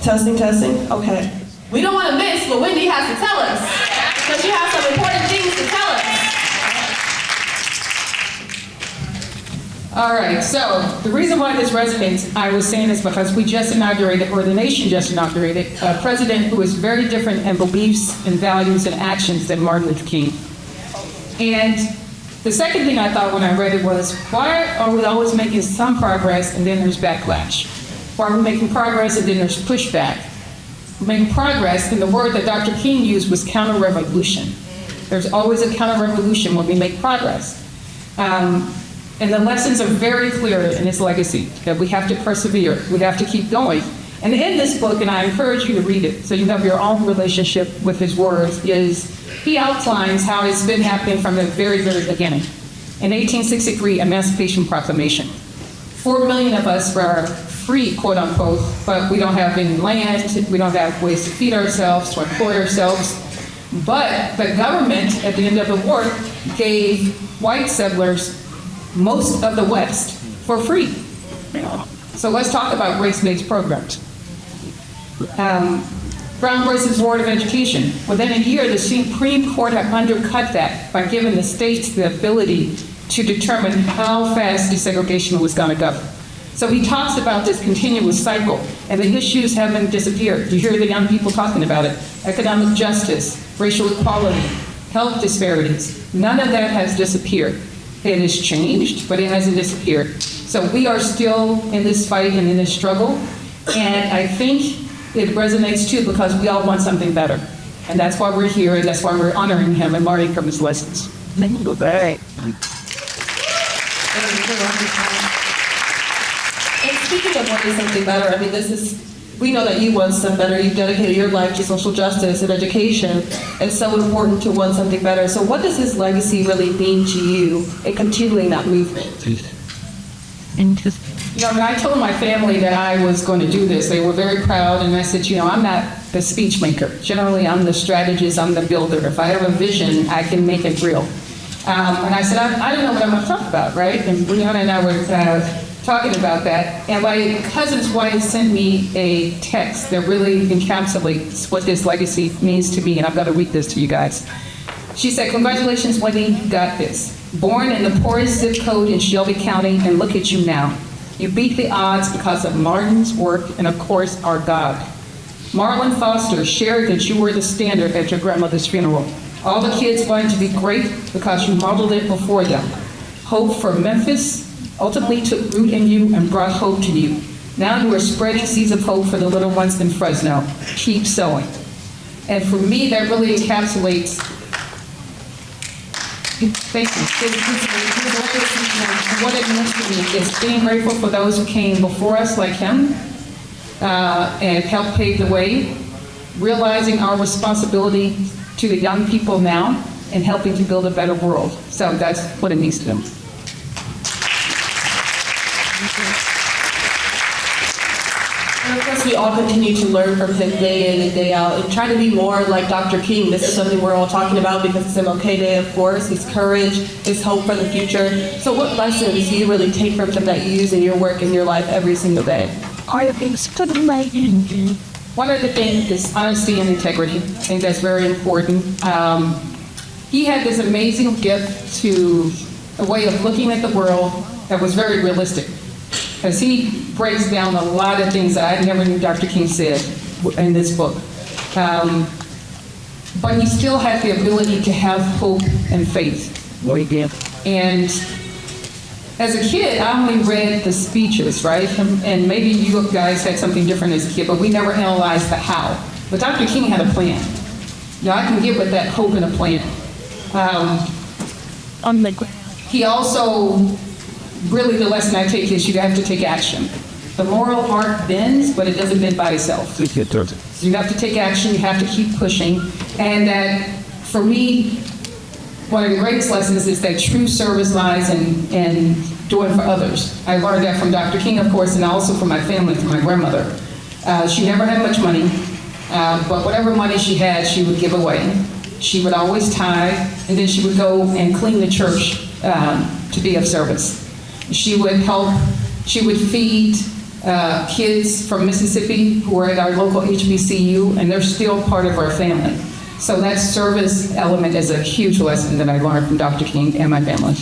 Testing, testing. Okay. We don't want to miss what Wendy has to tell us, because she has some important things to tell us. All right, so the reason why this resonates, I was saying, is because we just inaugurated, or the nation just inaugurated, a president who is very different in beliefs and values and actions than Martin Luther King. And the second thing I thought when I read it was, why are we always making some progress and then there's backlash? Why are we making progress and then there's pushback? We're making progress, and the word that Dr. King used was counter-revolution. There's always a counter-revolution when we make progress. And the lessons are very clear in his legacy, that we have to persevere, we have to keep going. And in this book, and I encourage you to read it so you have your own relationship with his words, is he outlines how it's been happening from the very, very beginning. In 1863, Emancipation Proclamation. 4 million of us were free, quote unquote, but we don't have any land, we don't have ways to feed ourselves, to employ ourselves. But the government, at the end of the war, gave white settlers most of the West for free. So let's talk about race-based programs. Brown versus Board of Education. Within a year, the Supreme Court had undercut that by giving the states the ability to determine how fast desegregation was going to go. So he talks about this continuous cycle, and the issues haven't disappeared. You hear the young people talking about it. Economic justice, racial equality, health disparities. None of that has disappeared. It has changed, but it hasn't disappeared. So we are still in this fight and in this struggle, and I think it resonates too because we all want something better. And that's why we're here, and that's why we're honoring him and learning from his lessons. And speaking of wanting something better, I mean, we know that you want something better. You've dedicated your life to social justice and education. It's so important to want something better. So what does his legacy really mean to you in continuing that movement? You know, when I told my family that I was going to do this, they were very proud, and I said, you know, I'm not the speech maker. Generally, I'm the strategist, I'm the builder. If I have a vision, I can make it real. And I said, I don't know what I'm going to talk about, right? And Brianna and I were talking about that, and my cousin's wife sent me a text that really encapsulates what this legacy means to me, and I've got to read this to you guys. She said, "Congratulations, Wendy, you got this. Born in the poorest zip code in Shelby County, and look at you now. You beat the odds because of Martin's work and, of course, our God. Marlon Foster shared that you were the standard at your grandmother's funeral. All the kids wanted to be great because you modeled it before them. Hope for Memphis ultimately took root in you and brought hope to you. Now you are spreading seeds of hope for the little ones in Fresno. Keep sowing." And for me, that really encapsulates, thank you, what it means to me is being grateful for those who came before us like him and helped pave the way, realizing our responsibility to the young people now and helping to build a better world. So that's what it means to them. And of course, we all continue to learn from him day in and day out and try to be more like Dr. King. This is something we're all talking about because it's MLK Day, of course. His courage, his hope for the future. So what lessons do you really take from him that you use in your work in your life every single day? One of the things is honesty and integrity. I think that's very important. He had this amazing gift to a way of looking at the world that was very realistic. Because he breaks down a lot of things that I never knew Dr. King said in this book. But he still had the ability to have hope and faith. And as a kid, I only read the speeches, right? And maybe you guys had something different as a kid, but we never analyzed the how. But Dr. King had a plan. Now I can get with that hope and a plan. He also, really the lesson I take is you have to take action. The moral heart bends, but it doesn't bend by itself. So you have to take action, you have to keep pushing. And that, for me, one of the greatest lessons is that true service lies in doing for others. I learned that from Dr. King, of course, and also from my family, from my grandmother. She never had much money, but whatever money she had, she would give away. She would always tithe, and then she would go and clean the church to be of service. She would help, she would feed kids from Mississippi who are at our local HBCU, and they're still part of our family. So that service element is a huge lesson that I learned from Dr. King and my family.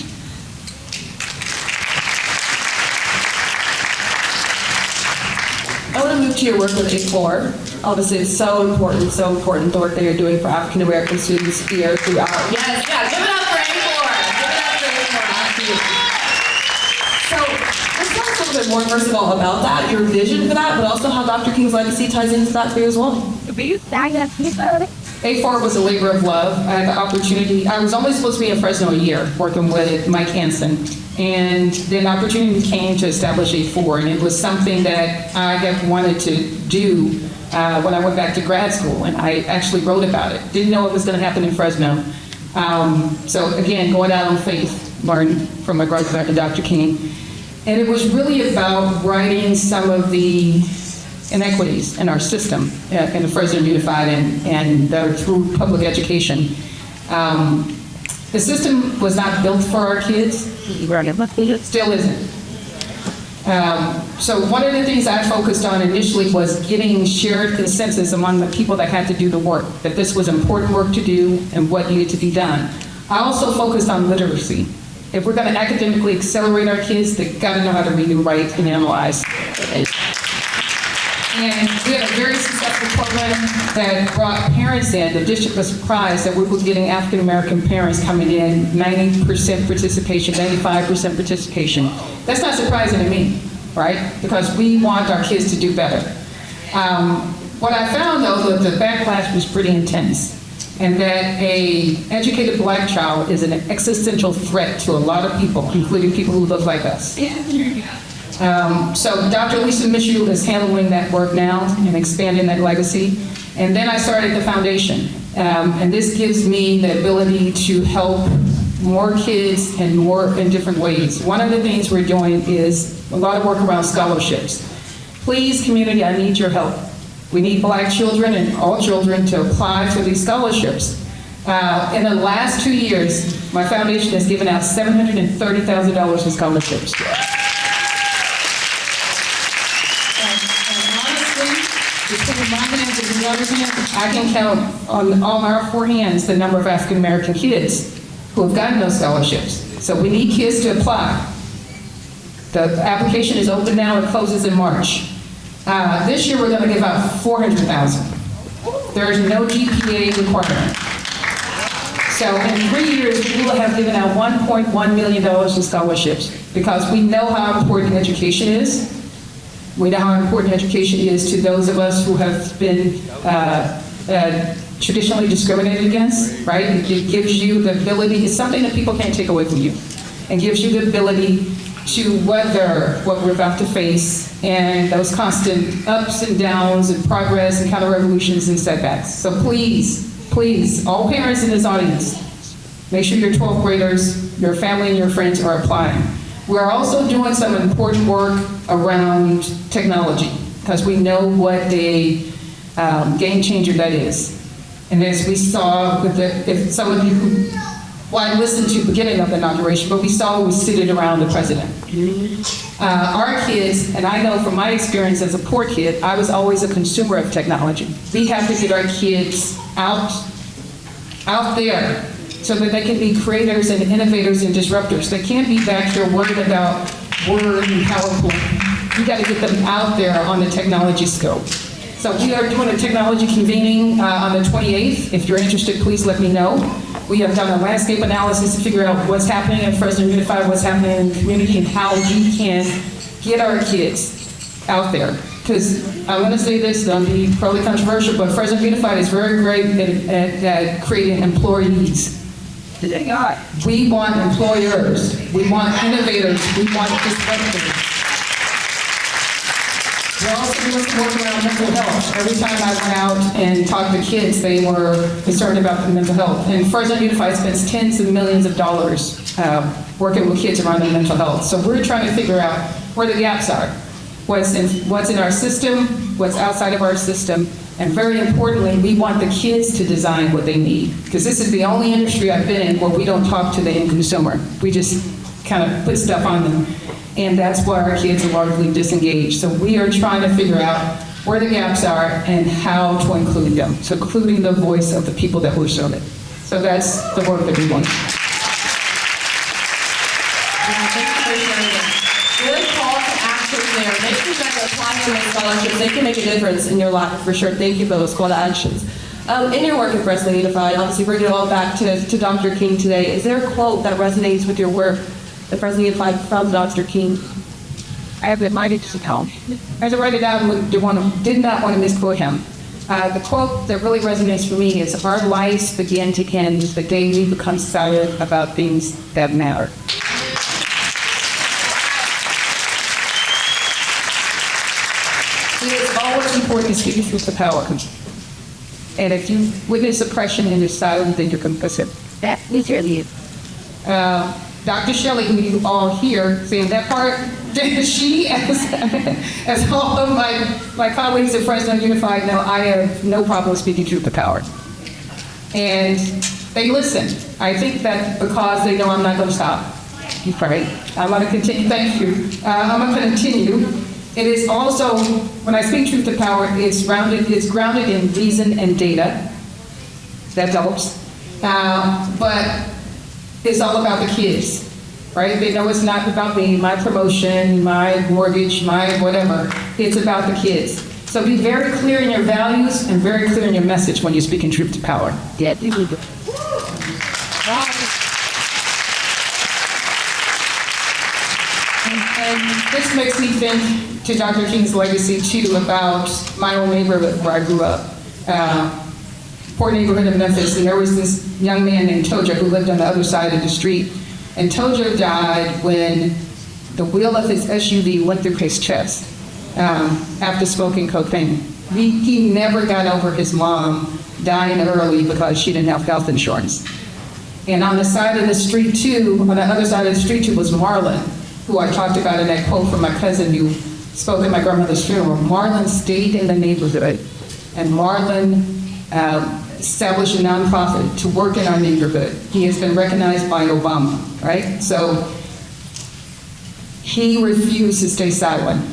I want to move to your work with A4. Obviously, it's so important the work that you're doing for African American students here throughout. Yes, yeah, give it up for A4. Give it up for A4. So let's talk a little bit more, first of all, about that, your vision for that, but also how Dr. King's legacy ties into that for you as well. A4 was a labor of love. I had the opportunity, I was only supposed to be in Fresno a year working with Mike Hansen. And then the opportunity came to establish A4, and it was something that I had wanted to do when I went back to grad school, and I actually wrote about it. Didn't know it was going to happen in Fresno. So again, going out on faith, learned from my grandfather, Dr. King. And it was really about righting some of the inequities in our system, in the Fresno Unified and through public education. The system was not built for our kids. Still isn't. So one of the things I focused on initially was getting shared consensus among the people that had to do the work, that this was important work to do and what needed to be done. I also focused on literacy. If we're going to academically accelerate our kids, they've got to know how to read and write and analyze. And we had a very successful program that brought parents in. The district was surprised that we were getting African American parents coming in, 90% participation, 95% participation. That's not surprising to me, right? Because we want our kids to do better. What I found, though, that the backlash was pretty intense, and that an educated black child is an existential threat to a lot of people, including people who look like us. So Dr. Lisa Mishu is handling that work now and expanding that legacy. And then I started the foundation. And this gives me the ability to help more kids in different ways. One of the things we're doing is a lot of work around scholarships. Please, community, I need your help. We need black children and all children to apply for these scholarships. In the last 2 years, my foundation has given out $730,000 in scholarships. Between my hands and the other hand, I can count on all our 4 hands the number of African American kids who have gotten those scholarships. So we need kids to apply. The application is open now, it closes in March. This year we're going to give out $400,000. There is no GPA requirement. So in 3 years, we will have given out $1.1 million in scholarships because we know how important education is. We know how important education is to those of us who have been traditionally discriminated against, right? It gives you the ability, it's something that people can't take away from you, and gives you the ability to weather what we're about to face and those constant ups and downs and progress and counter-revolutions and setbacks. So please, please, all parents in this audience, make sure your 12th graders, your family and your friends are applying. We're also doing some important work around technology because we know what a game changer that is. And as we saw with if some of you who, well, I listened to the beginning of the inauguration, but we saw who was seated around the president. Our kids, and I know from my experience as a poor kid, I was always a consumer of technology. We have to get our kids out there so that they can be creators and innovators and disruptors. They can't be back here worried about Word and PowerPoint. You got to get them out there on the technology scope. So we are doing a technology convening on the 28th. If you're interested, please let me know. We have done a landscape analysis to figure out what's happening at Fresno Unified, what's happening in the community, and how we can get our kids out there. Because I'm going to say this, it'll be probably controversial, but Fresno Unified is very great at creating employees. We want employers. We want innovators. We want disruptors. We're also doing some work around mental health. Every time I went out and talked to kids, they were concerned about their mental health. And Fresno Unified spends tens of millions of dollars working with kids around their mental health. So we're trying to figure out where the gaps are. What's in our system, what's outside of our system, and very importantly, we want the kids to design what they need. Because this is the only industry I've been in where we don't talk to the end consumer. We just kind of put stuff on them. And that's why our kids are largely disengaged. So we are trying to figure out where the gaps are and how to include them. So including the voice of the people that were shown it. So that's the work that we want. Good call to action there. Make sure you guys apply for those scholarships. They can make a difference in your life for sure. Thank you for those call to actions. In your work at President Unified, obviously bringing it all back to Dr. King today, is there a quote that resonates with your work at President Unified from Dr. King? I have reminded to come. As I write it down, did not want to misquote him. The quote that really resonates for me is, "Our lives begin to end the day we become silent about things that matter." It is always important to speak the truth to power. And if you witness oppression and you're silent, then you're complicit. That is your lead. Dr. Shelley, who you all hear saying that part, she, as all of my colleagues at President Unified know, I have no problem speaking truth to power. And they listen. I think that because they know I'm not going to stop. Right? I'm going to continue. Thank you. I'm going to continue. It is also, when I speak truth to power, it's grounded in reason and data. That helps. But it's all about the kids, right? They know it's not about me, my promotion, my mortgage, my whatever. It's about the kids. So be very clear in your values and very clear in your message when you're speaking truth to power. Yeah. And this makes me think to Dr. King's legacy too about my own neighborhood where I grew up. Poor neighborhood of Memphis, and there was this young man named Toja who lived on the other side of the street. And Toja died when the wheel of his SUV went through his chest after smoking cocaine. He never got over his mom dying early because she didn't have health insurance. And on the side of the street too, on the other side of the street too, was Marlon, who I talked about in that quote from my cousin who spoke at my grandmother's funeral. Marlon stayed in the neighborhood, and Marlon established a nonprofit to work in our neighborhood. He has been recognized by Obama, right? So he refused to stay silent.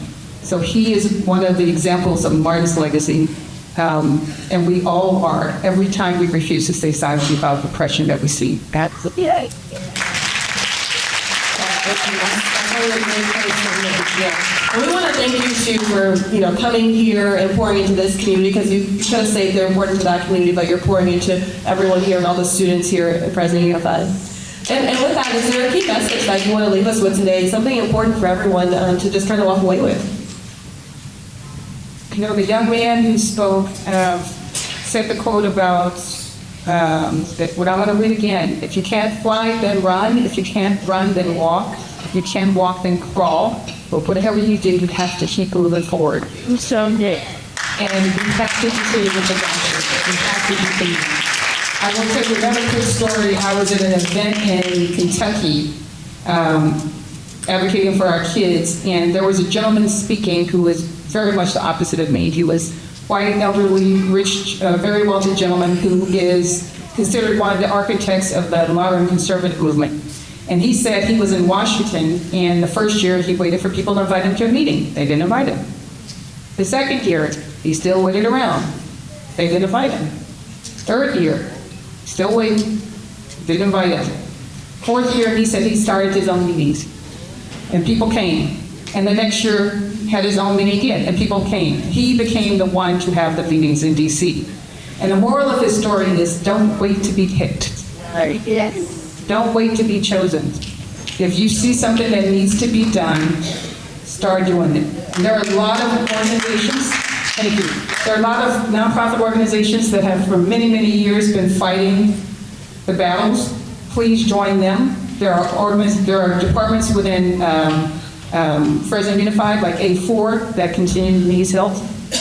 So he is one of the examples of Martin's legacy, and we all are every time we refuse to stay silent about the oppression that we see. That's yeah. And we want to thank you too for coming here and pouring into this community, because you could have said they're important to that community, but you're pouring into everyone here and all the students here at President Unified. And with that, is there a key message that you want to leave us with today? Something important for everyone to just kind of walk away with? The young man who spoke said the quote about what I'm going to read again. If you can't fly, then run. If you can't run, then walk. If you can't walk, then crawl. But whatever you do, you have to keep moving forward. Someday. And you have to continue with the gospel. You have to continue. I will tell you another quick story. I was at an event in Kentucky advocating for our kids, and there was a gentleman speaking who was very much the opposite of me. He was white, elderly, rich, very wealthy gentleman who is considered one of the architects of the modern conservative movement. And he said he was in Washington, and the first year he waited for people to invite him to a meeting. They didn't invite him. The second year, he still waited around. They didn't invite him. Third year, still waiting. Didn't invite him. Fourth year, he said he started his own meetings, and people came. And the next year, had his own meeting again, and people came. He became the one to have the meetings in D.C. And the moral of his story is, don't wait to be picked. Yes. Don't wait to be chosen. If you see something that needs to be done, start doing it. And there are a lot of organizations, thank you. There are a lot of nonprofit organizations that have for many, many years been fighting the battles. Please join them. There are departments within President Unified, like A4, that needs help.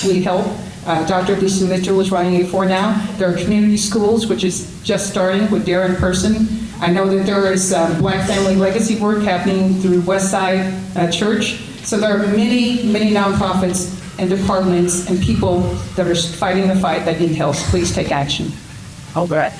We help. Dr. Lisa Mitchell is running A4 now. There are community schools, which is just starting with Darren Person. I know that there is Black Family Legacy work happening through Westside Church. So there are many, many nonprofits and departments and people that are fighting the fight that need help. Please take action. All right.